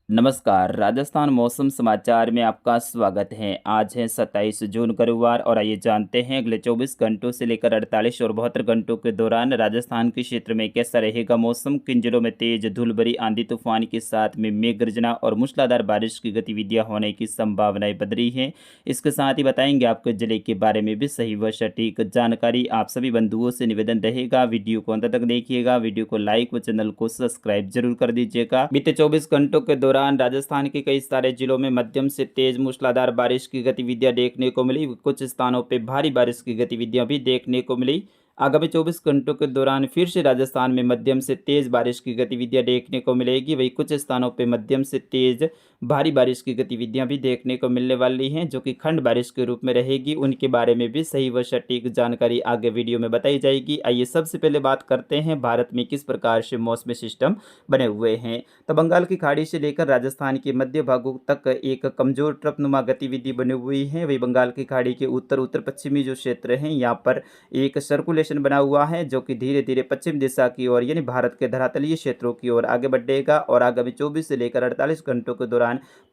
नमस्कार। राजस्थान मौसम समाचार में आपका स्वागत है। आज है 27 जून गुरुवार और आइए जानते हैं अगले 24 घंटों से लेकर 48 और 72 घंटों के दौरान राजस्थान के क्षेत्र में कैसा रहेगा मौसम। किन जिलों में तेज धूल भरी आंधी तूफान के साथ में मेघ गर्जना और मूसलाधार बारिश की गतिविधियां होने की संभावनाएं बन रही हैं। इसके साथ ही बताएंगे आपके जिले के बारे में भी सही व सटीक जानकारी। आप सभी बंधुओं से निवेदन रहेगा, वीडियो को अंत तक देखिएगा, वीडियो को लाइक व चैनल को सब्सक्राइब जरूर कर दीजिएगा। बीते 24 घंटों के दौरान राजस्थान के कई सारे जिलों में मध्यम से तेज मूसलाधार बारिश की गतिविधियां देखने को मिली। कुछ स्थानों पर भारी बारिश की गतिविधियां भी देखने को मिली। आगामी 24 घंटों के दौरान फिर से राजस्थान में मध्यम से तेज बारिश की गतिविधियां देखने को मिलेगी। वहीं कुछ स्थानों पर मध्यम से तेज भारी बारिश की गतिविधियां भी देखने को मिलने वाली हैं, जो कि खंड बारिश के रूप में रहेगी। उनके बारे में भी सही व सटीक जानकारी आगे वीडियो में बताई जाएगी। आइए सबसे पहले बात करते हैं भारत में किस प्रकार से मौसमी सिस्टम बने हुए हैं। तो बंगाल की खाड़ी से लेकर राजस्थान के मध्य भागों तक एक कमजोर ट्रपनुमा गतिविधि बनी हुई है। वही बंगाल की खाड़ी के उत्तर उत्तर पश्चिमी जो क्षेत्र हैं, यहाँ पर एक सर्कुलेशन बना हुआ है, जो कि धीरे धीरे पश्चिम दिशा की ओर यानी भारत के धरातलीय क्षेत्रों की ओर आगे बढ़ेगा और आगामी 24 से लेकर 48 घंटों के दौरान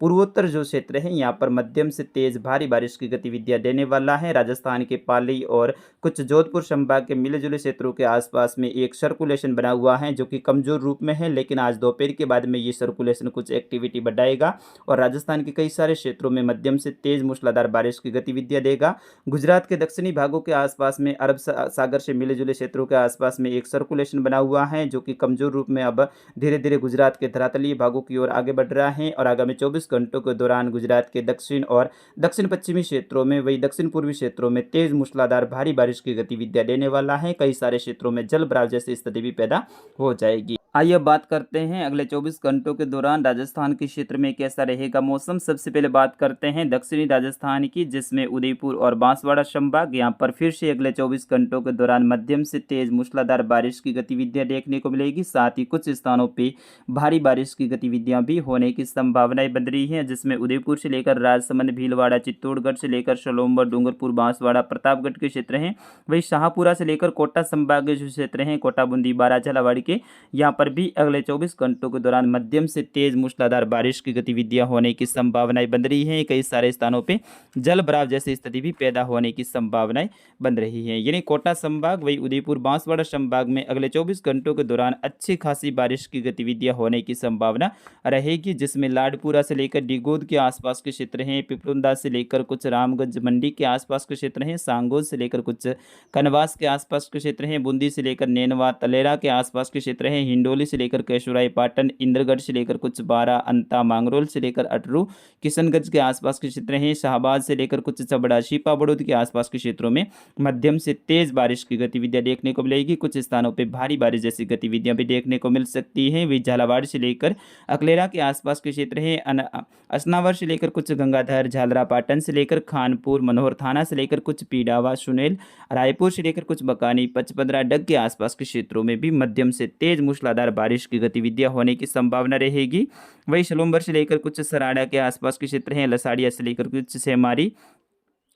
पूर्वोत्तर जो क्षेत्र है, यहाँ पर मध्यम से तेज भारी बारिश की गतिविधियां देने वाला है। राजस्थान के पाली और कुछ जोधपुर संभाग के मिले जुले क्षेत्रों के आसपास में एक सर्कुलेशन बना हुआ है, जो कि कमजोर रूप में है, लेकिन आज दोपहर के बाद में ये सर्कुलेशन कुछ एक्टिविटी बढ़ाएगा और राजस्थान के कई सारे क्षेत्रों में मध्यम से तेज मूसलाधार बारिश की गतिविधियां देगा। गुजरात के दक्षिणी भागों के आसपास में अरब सागर से मिले जुले क्षेत्रों के आसपास में एक सर्कुलेशन बना हुआ है, जो कि कमजोर रूप में अब धीरे धीरे गुजरात के धरातलीय भागों की ओर आगे बढ़ रहा है और आगामी 24 घंटों के दौरान गुजरात के दक्षिण और दक्षिण पश्चिमी क्षेत्रों में वही दक्षिण पूर्वी क्षेत्रों में तेज मूसलाधार भारी बारिश की गतिविधियां देने वाला है। कई सारे क्षेत्रों में जल भराव जैसी स्थिति भी पैदा हो जाएगी। आइए अब बात करते हैं अगले 24 घंटों के दौरान राजस्थान के क्षेत्र में कैसा रहेगा मौसम। सबसे पहले बात करते हैं दक्षिणी राजस्थान की, जिसमें उदयपुर और बांसवाड़ा संभाग, यहाँ पर फिर से अगले 24 घंटों के दौरान मध्यम से तेज मूसलाधार बारिश की गतिविधियां देखने को मिलेगी। साथ ही कुछ स्थानों पर भारी बारिश की गतिविधियां भी होने की संभावनाएं बन रही है, जिसमें उदयपुर से लेकर राजसमंद, भीलवाड़ा, चित्तौड़गढ़ से लेकर सलोम्बर, डूंगरपुर, बांसवाड़ा, प्रतापगढ़ के क्षेत्र हैं। वही शाहपुरा से लेकर कोटा संभाग के जो क्षेत्र हैं, कोटा, बूंदी, बारा, झालावाड़ के, यहाँ पर भी अगले 24 घंटों के दौरान मध्यम से तेज मूसलाधार बारिश की गतिविधियां होने की संभावनाएं बन रही हैं। कई सारे स्थानों पे जल भराव जैसी स्थिति भी पैदा होने की संभावनाएं बन रही हैं। यानी कोटा संभाग, वही उदयपुर, बांसवाड़ा संभाग में अगले 24 घंटों के दौरान अच्छी खासी बारिश की गतिविधियां होने की संभावना रहेगी, जिसमें लाडपुरा से लेकर डिगोद के आसपास के क्षेत्र हैं, पिपलुंदा से लेकर कुछ रामगंज मंडी के आसपास के क्षेत्र हैं, सांगोद से लेकर कुछ कनवास के आसपास के क्षेत्र हैं, बूंदी से लेकर नैनवा, तलेरा के आसपास के क्षेत्र हैं, हिंडोली से लेकर केशुराई पाटन, इंद्रगढ़ से लेकर कुछ बारा, अंता, मांगरोल से लेकर अटरू, किशनगंज के आसपास के क्षेत्र हैं, शाहबाद से लेकर कुछ चबड़ा, शीपा बड़ौद के आसपास के क्षेत्रों में मध्यम से तेज बारिश की गतिविधियां देखने को मिलेगी। कुछ स्थानों पर भारी बारिश जैसी गतिविधियां भी देखने को मिल सकती है। वे झालावाड़ से लेकर अकलेरा के आसपास के क्षेत्र हैं, असनावर से लेकर कुछ गंगाधर, झालरा पाटन से लेकर खानपुर, मनोहर थाना से लेकर कुछ पीडावा, सुनेल, रायपुर से लेकर कुछ बकानी, पचपदरा, डग के आसपास के क्षेत्रों में भी मध्यम से तेज मूसलाधार बारिश की गतिविधियां होने की संभावना रहेगी। वही सलोम्बर से लेकर कुछ सराड़ा के आसपास के क्षेत्र हैं, लसाड़िया से लेकर कुछ सेमारी,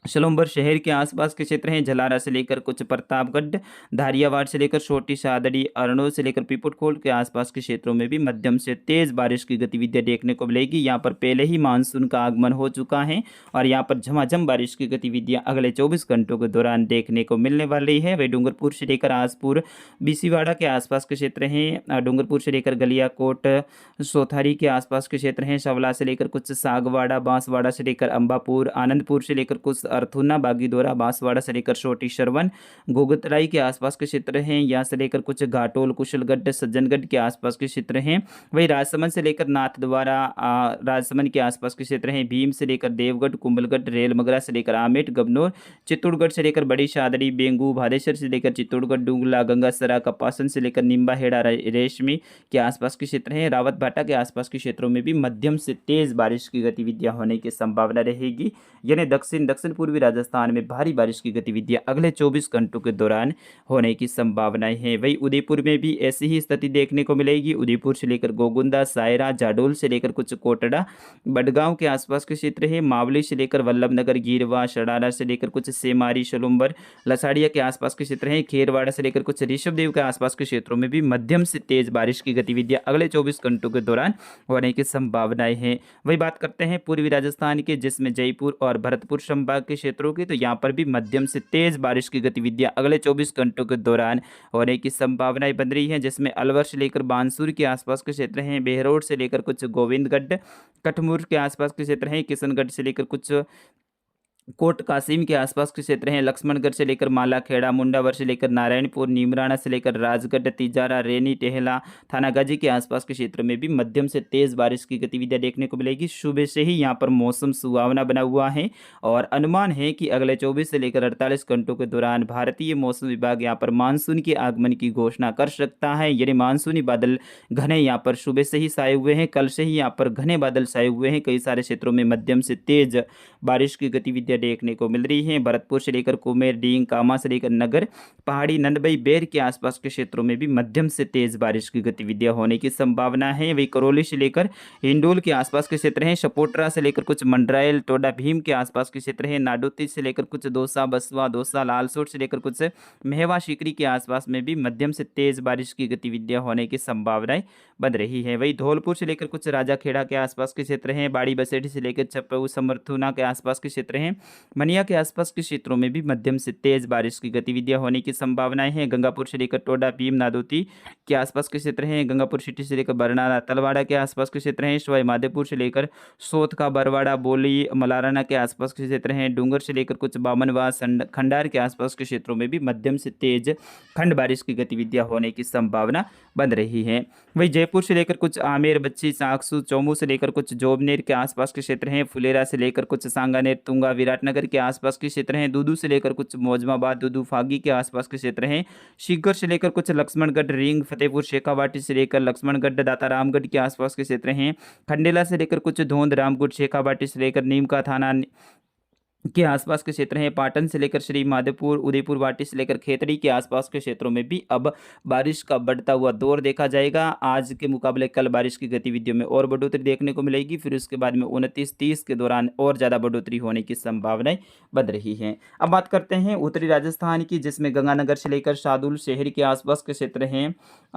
सलोम्बर शहर के आसपास के क्षेत्र हैं, झलारा से लेकर कुछ प्रतापगढ़, धारियावाड़ से लेकर छोटी शादड़ी, अरनोद से लेकर पीपटखोल के आसपास के क्षेत्रों में भी मध्यम से तेज बारिश की गतिविधियां देखने को मिलेगी। यहाँ पर पहले ही मानसून का आगमन हो चुका है और यहाँ पर झमाझम बारिश की गतिविधियां अगले 24 घंटों के दौरान देखने को मिलने वाली है। वे डूंगरपुर से लेकर आसपुर, बिसीवाड़ा के आसपास के क्षेत्र हैं, डूंगरपुर से लेकर गलियाकोट, सोथारी के आसपास के क्षेत्र हैं, सवला से लेकर कुछ सागवाड़ा, बांसवाड़ा से लेकर अंबापुर, आनंदपुर से लेकर कुछ अर्थुना, बागीदोरा, बांसवाड़ा से लेकर छोटी शरवन, गोगतराई के आसपास के क्षेत्र हैं, यहाँ से लेकर कुछ घाटोल, कुशलगढ़, सज्जनगढ़ के आसपास के क्षेत्र हैं। वही राजसमंद से लेकर नाथद्वारा, राजसमंद के आसपास के क्षेत्र हैं, भीम से लेकर देवगढ़, कुंभलगढ़, रेलमगरा से लेकर आमेट, गबनौर, चित्तौड़गढ़ से लेकर बड़ी शादड़ी, बेंगू, भादेसर से लेकर चित्तौड़गढ़, डूंगला, गंगासरा, कपासन से लेकर निम्बा हेड़ा, रेशमी के आसपास के क्षेत्र हैं, रावत भाटा के आसपास के क्षेत्रों में भी मध्यम से तेज बारिश की गतिविधियां होने की संभावना रहेगी। यानी दक्षिण पूर्वी पूर्वी राजस्थान में भारी बारिश की गतिविधियां अगले 24 घंटों के दौरान होने की संभावनाएं हैं। वहीं उदयपुर में भी ऐसी ही स्थिति देखने को मिलेगी। उदयपुर से लेकर गोगुंदा, सायरा, जाडोल से लेकर कुछ कोटड़ा, बडगांव के आसपास के क्षेत्र है, मावली से लेकर वल्लभनगर, गीरवा, सडाला से लेकर कुछ सेमारी, शलुम्बर, लसाड़िया के आसपास के क्षेत्र हैं, खेरवाड़ा से लेकर कुछ ऋषभदेव के आसपास के क्षेत्रों में भी मध्यम से तेज बारिश की गतिविधियां अगले 24 घंटों के दौरान होने की संभावनाएं हैं। वही बात करते हैं पूर्वी राजस्थान के, जिसमें जयपुर और भरतपुर संभाग के क्षेत्रों की, तो यहाँ पर भी मध्यम से तेज बारिश की गतिविधियां अगले 24 घंटों के दौरान होने की संभावनाएं बन रही हैं, जिसमें अलवर से लेकर बानसूर के आसपास के क्षेत्र हैं, बेहरोड से लेकर कुछ गोविंदगढ़, कठमूर के आसपास के क्षेत्र हैं, किशनगढ़ से लेकर कुछ कोट कासिम के आसपास के क्षेत्र हैं, लक्ष्मणगढ़ से लेकर मालाखेड़ा, मुंडावर से लेकर नारायणपुर, नीमराना से लेकर राजगढ़, तिजारा, रेनी, टेहला, थानागाजी के आसपास के क्षेत्र में भी मध्यम से तेज बारिश की गतिविधियां देखने को मिलेगी। सुबह से ही यहां पर मौसम सुहावना बना हुआ है और अनुमान है कि अगले 24 से लेकर 48 घंटों के दौरान भारतीय मौसम विभाग यहां पर मानसून के आगमन की घोषणा कर सकता है। यानी मानसूनी बादल घने यहाँ पर सुबह से ही छाए हुए हैं, कल से ही यहाँ पर घने बादल छाए हुए हैं। कई सारे क्षेत्रों में मध्यम से तेज बारिश की गतिविधियां देखने को मिल रही हैं। भरतपुर से लेकर कुमेर, डींग, कामा से लेकर नगर, पहाड़ी, नंदबई, बेर के आसपास के क्षेत्रों में भी मध्यम से तेज बारिश की गतिविधियां होने की संभावना है। वही करौली से लेकर हिंडोल के आसपास के क्षेत्र हैं, सपोटरा से लेकर कुछ मंडरायल, टोडा भीम के आसपास के क्षेत्र हैं, नाडोती से लेकर कुछ दौसा, बसवा, दौसा, लालसोट से लेकर कुछ मेहवा, सीकरी के आसपास में भी मध्यम से तेज बारिश की गतिविधियां होने की संभावनाएं बन रही है। वही धौलपुर से लेकर कुछ राजाखेड़ा के आसपास के क्षेत्र हैं, बाड़ी बसेड़ी से लेकर छपऊ, समर्थुना के आसपास के क्षेत्र हैं, मनिया के आसपास के क्षेत्रों में भी मध्यम से तेज बारिश की गतिविधियां होने की संभावनाएं हैं। गंगापुर से लेकर टोडा भीम, नादोती के आसपास के क्षेत्र हैं, गंगापुर सिटी से लेकर बरनाला, तलवाड़ा के आसपास के क्षेत्र हैं, सवाई माधोपुर से लेकर सोथका, बरवाड़ा, बोली, मलाराना के आसपास के क्षेत्र हैं, डूंगर से लेकर कुछ बामनवास, खंडार के आसपास के क्षेत्रों में भी मध्यम से तेज खंड बारिश की गतिविधियां होने की संभावना बन रही है। वही जयपुर से लेकर कुछ आमेर, बच्ची, चाकसू, चौमू से लेकर कुछ जोबनेर के आसपास के क्षेत्र हैं, फुलेरा से लेकर कुछ सांगानेर, तुंगा, विराटनगर के आसपास के क्षेत्र हैं, दूदू से लेकर कुछ मौजमाबाद, दूदू, फागी के आसपास के क्षेत्र हैं, सीकर से लेकर कुछ लक्ष्मणगढ़, रिंग, फतेहपुर, शेखावाटी से लेकर लक्ष्मणगढ़, दाता रामगढ़ के आसपास के क्षेत्र हैं, खंडेला से लेकर कुछ धोंध, रामगढ़, शेखावाटी से लेकर नीमका थाना के आसपास के क्षेत्र हैं, पाटन से लेकर श्री माधोपुर, उदयपुर वाटी से लेकर खेतड़ी के आसपास के क्षेत्रों में भी अब बारिश का बढ़ता हुआ दौर देखा जाएगा। आज के मुकाबले कल बारिश की गतिविधियों में और बढ़ोतरी देखने को मिलेगी, फिर उसके बाद में 29-30 के दौरान और ज़्यादा बढ़ोतरी होने की संभावनाएं बन रही हैं। अब बात करते हैं उत्तरी राजस्थान की, जिसमें गंगानगर से लेकर शाहदुल शहर के आसपास के क्षेत्र हैं,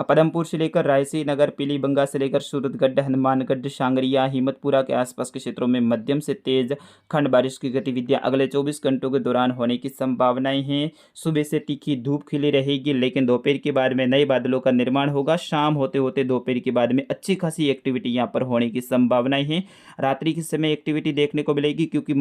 पदमपुर से लेकर रायसी नगर, पीलीबंगा से लेकर सूरतगढ़, हनुमानगढ़, शांगरिया, हिम्मतपुरा के आसपास के क्षेत्रों में मध्यम से तेज खंड बारिश की गतिविधियां अगले 24 घंटों के दौरान होने की संभावनाएं हैं। सुबह से तीखी धूप खिली रहेगी, लेकिन दोपहर के बाद में नए बादलों का निर्माण होगा। शाम होते होते दोपहर के बाद में अच्छी खासी एक्टिविटी यहां पर होने की संभावनाएं हैं। रात्रि के समय एक्टिविटी देखने को मिलेगी, क्योंकि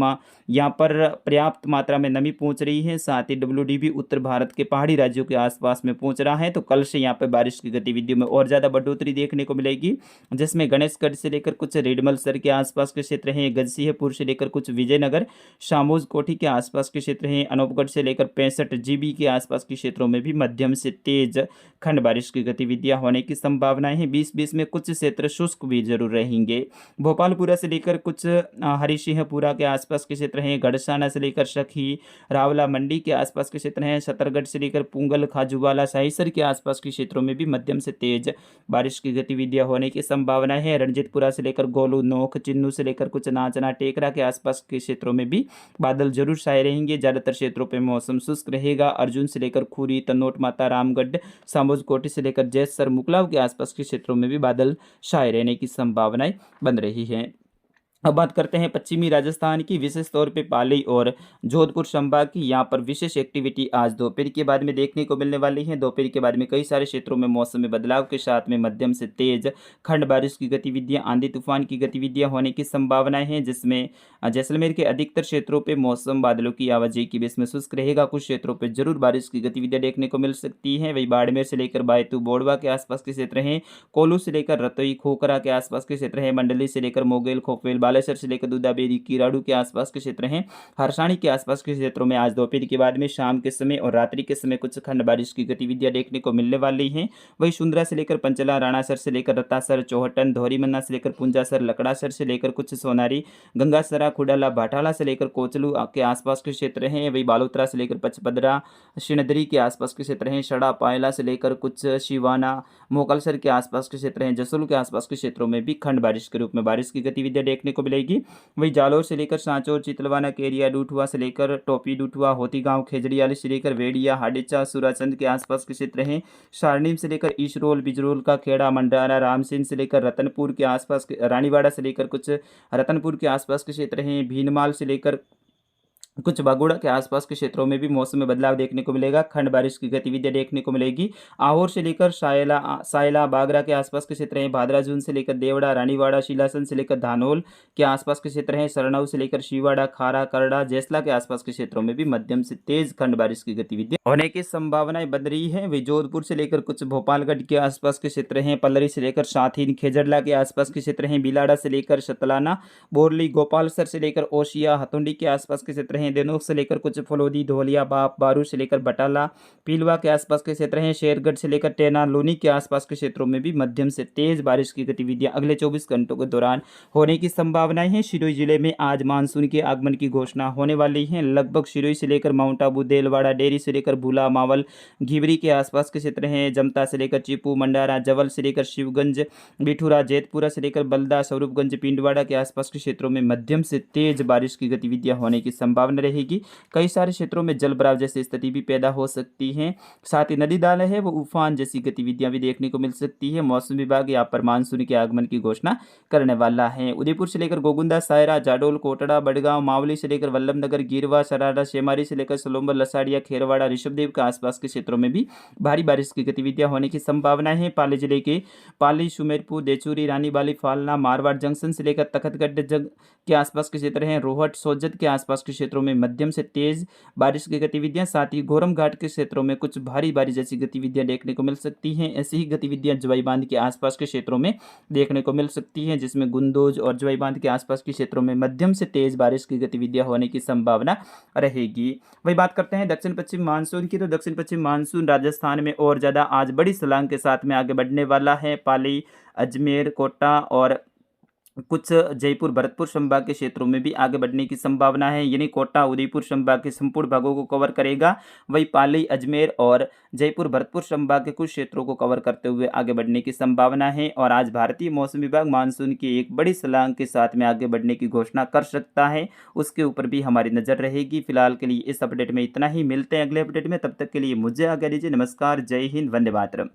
यहाँ पर पर्याप्त मात्रा में नमी पहुंच रही है। साथ ही WD भी उत्तर भारत के पहाड़ी राज्यों के आसपास में पहुंच रहा है, तो कल से यहाँ पर बारिश की गतिविधियों में और ज़्यादा बढ़ोतरी देखने को मिलेगी, जिसमें गणेशगढ़ से लेकर कुछ रेडमलसर के आसपास के क्षेत्र हैं, गजसिंहपुर से लेकर कुछ विजयनगर, शामोज कोठी के आसपास के क्षेत्र हैं, अनूपगढ़ से लेकर 65 GB के आसपास के क्षेत्रों में भी मध्यम से तेज खंड बारिश की गतिविधियां होने की संभावनाएं हैं। 20-20 में कुछ क्षेत्र शुष्क भी जरूर रहेंगे। भोपालपुरा से लेकर कुछ हरिसिंहपुरा के आसपास के क्षेत्र हैं, गढ़साना से लेकर सखी, रावला मंडी के आसपास के क्षेत्र हैं, सतरगढ़ से लेकर पुंगल, खाजूवाला, साहिसर के आसपास के क्षेत्रों में भी मध्यम से तेज बारिश की गतिविधियां होने की संभावना है। रणजीतपुरा से लेकर गोलू, नोख, चिन्नू से लेकर कुछ नाचना, टेकरा के आसपास के क्षेत्रों में भी बादल जरूर छाए रहेंगे। ज्यादातर क्षेत्रों पर मौसम शुष्क रहेगा। अर्जुन से लेकर खुरी, तनोट माता, रामगढ़, सामोज कोटी से लेकर जैसर, मुकलाव के आसपास के क्षेत्रों में भी बादल छाए रहने की संभावनाएं बन रही है। अब बात करते हैं पश्चिमी राजस्थान की, विशेष तौर पे पाली और जोधपुर संभाग की। यहाँ पर विशेष एक्टिविटी आज दोपहर के बाद में देखने को मिलने वाली है। दोपहर के बाद में कई सारे क्षेत्रों में मौसम में बदलाव के साथ में मध्यम से तेज खंड बारिश की गतिविधियां, आंधी तूफान की गतिविधियां होने की संभावनाएं हैं, जिसमें जैसलमेर के अधिकतर क्षेत्रों पर मौसम बादलों की आवाजाही की बेस में शुष्क रहेगा। कुछ क्षेत्रों पर जरूर बारिश की गतिविधियां देखने को मिल सकती है। वही बाड़मेर से लेकर बायतू, बोड़वा के आसपास के क्षेत्र हैं, कोलू से लेकर रतोई, खोखरा के आसपास के क्षेत्र है, मंडली से लेकर मोगेल, खोफेल, बालेश्वर से लेकर दूधाबेरी कीराड़ू के आसपास के क्षेत्र हैं। हरसाणी के आसपास के क्षेत्रों में आज दोपहर के बाद में शाम के समय और रात्रि के समय कुछ खंड बारिश की गतिविधियां देखने को मिलने वाली हैं। वही सुंदरा से लेकर पंचला, राणासर से लेकर रतासर, चौहटन, धौरीमन्ना से लेकर पुंजासर, लकड़ासर से लेकर कुछ सोनारी, गंगासरा, खुडाला, भाटाला से लेकर कोचलू के आसपास के क्षेत्र हैं। वही बालोतरा से लेकर पचपदरा, शिणदरी के आसपास के क्षेत्र हैं। शड़ा, पायला से लेकर कुछ शिवाना, मोकलसर के आसपास के क्षेत्र हैं। जसोल के आसपास के क्षेत्रों में भी खंड बारिश के रूप में बारिश की गतिविधियां देखने को मिलेगी। वही जालोर से लेकर सांचौर, चितलवाना, केरिया, डूठुआ से लेकर टोपी डूठुआ, होती गांव, खेजड़ियाली से लेकर वेड़िया, हाडेचा, सूराचंद के आसपास के क्षेत्र हैं। सारनीम से लेकर ईशरोल, बिजरोल का खेड़ा, मंडारा, रामसिंह से लेकर रतनपुर के आसपास के, रानीवाड़ा से लेकर कुछ रतनपुर के आसपास के क्षेत्र हैं। भीनमाल से लेकर कुछ बागुड़ा के आसपास के क्षेत्रों में भी मौसम में बदलाव देखने को मिलेगा। खंड बारिश की गतिविधियां देखने को मिलेगी। आहोर से लेकर सायला, बागरा के आसपास के क्षेत्र हैं। भादराजून से लेकर देवड़ा, रानीवाड़ा, शिलासन से लेकर धानोल के आसपास के क्षेत्र हैं। सरनाऊ से लेकर शिवाड़ा, खारा, करड़ा, जैसला के आसपास के क्षेत्रों में भी मध्यम से तेज खंड बारिश की गतिविधियां होने की संभावनाएं बन रही है। वही जोधपुर से लेकर कुछ भोपालगढ़ के आसपास के क्षेत्र हैं। पल्लरी से लेकर शाथीन, खेजड़ला के आसपास के क्षेत्र हैं। बिलाड़ा से लेकर शतलाना, बोरली, गोपालसर से लेकर ओशिया, हथुंडी के आसपास के क्षेत्र हैं। देनोक से लेकर कुछ फलोदी, धोलिया, बाप, बारू से लेकर बटाला, पीलवा के आसपास के क्षेत्र हैं। शेरगढ़ से लेकर टेना, लोनी के आसपास के क्षेत्रों में भी मध्यम से तेज बारिश की गतिविधियां अगले 24 घंटों के दौरान होने की संभावनाएं हैं। सिरोही जिले में आज मानसून के आगमन की घोषणा होने वाली है। लगभग सिरोही से लेकर माउंट आबू, देलवाड़ा, डेरी से लेकर भूला, मावल, घिबरी के आसपास के क्षेत्र हैं। जमता से लेकर चिपू, मंडारा, जवल से लेकर शिवगंज, बिठूरा, जेतपुरा से लेकर बलदा, स्वरूपगंज, पिंडवाड़ा के आसपास के क्षेत्रों में मध्यम से तेज बारिश की गतिविधियां होने की संभावना रहेगी। कई सारे क्षेत्रों में जल भराव जैसी स्थिति भी पैदा हो सकती है। साथ ही नदी नाले है वो उफान जैसी गतिविधियां भी देखने को मिल सकती है। मौसम विभाग यहाँ पर मानसून के आगमन की घोषणा करने वाला है। उदयपुर से लेकर गोगुंदा, सायरा, जाडोल, कोटड़ा, बड़गांव, मावली से लेकर वल्लभनगर, गिरवा, सरारा, शेमारी से लेकर सोलंबर, लसाड़िया, खेरवाड़ा, ऋषभदेव के आसपास के क्षेत्रों में भी भारी बारिश की गतिविधियां होने की संभावना है। पाली जिले के पाली, सुमेरपुर, देचूरी, रानीबाली, फालना, मारवाड़ जंक्शन से लेकर तखतगढ़ के आसपास के क्षेत्र हैं। रोहट, सोजत के आसपास के क्षेत्रों में मध्यम से तेज बारिश की गतिविधियां, साथ ही गोरम घाट के क्षेत्रों में कुछ भारी बारिश जैसी गतिविधियां देखने को मिल सकती हैं। ऐसी ही गतिविधियां जवाई बांध के आसपास के क्षेत्रों में देखने को मिल सकती हैं, जिसमें गुंदोज और जवाई बांध के आसपास के क्षेत्रों में मध्यम से तेज बारिश की गतिविधियां होने की संभावना रहेगी। वही बात करते हैं दक्षिण पश्चिम मानसून की, तो दक्षिण पश्चिम मानसून राजस्थान में और ज्यादा आज बड़ी छलांग के साथ में आगे बढ़ने वाला है। पाली, अजमेर, कोटा और कुछ जयपुर, भरतपुर संभाग के क्षेत्रों में भी आगे बढ़ने की संभावना है। यानी कोटा, उदयपुर संभाग के संपूर्ण भागों को कवर करेगा। वही पाली, अजमेर और जयपुर, भरतपुर संभाग के कुछ क्षेत्रों को कवर करते हुए आगे बढ़ने की संभावना है। और आज भारतीय मौसम विभाग मानसून की एक बड़ी छलांग के साथ में आगे बढ़ने की घोषणा कर सकता है। उसके ऊपर भी हमारी नजर रहेगी। फिलहाल के लिए इस अपडेट में इतना ही। मिलते हैं अगले अपडेट में, तब तक के लिए मुझे आज्ञा दीजिए। नमस्कार, जय हिंद, वंदे मातरम।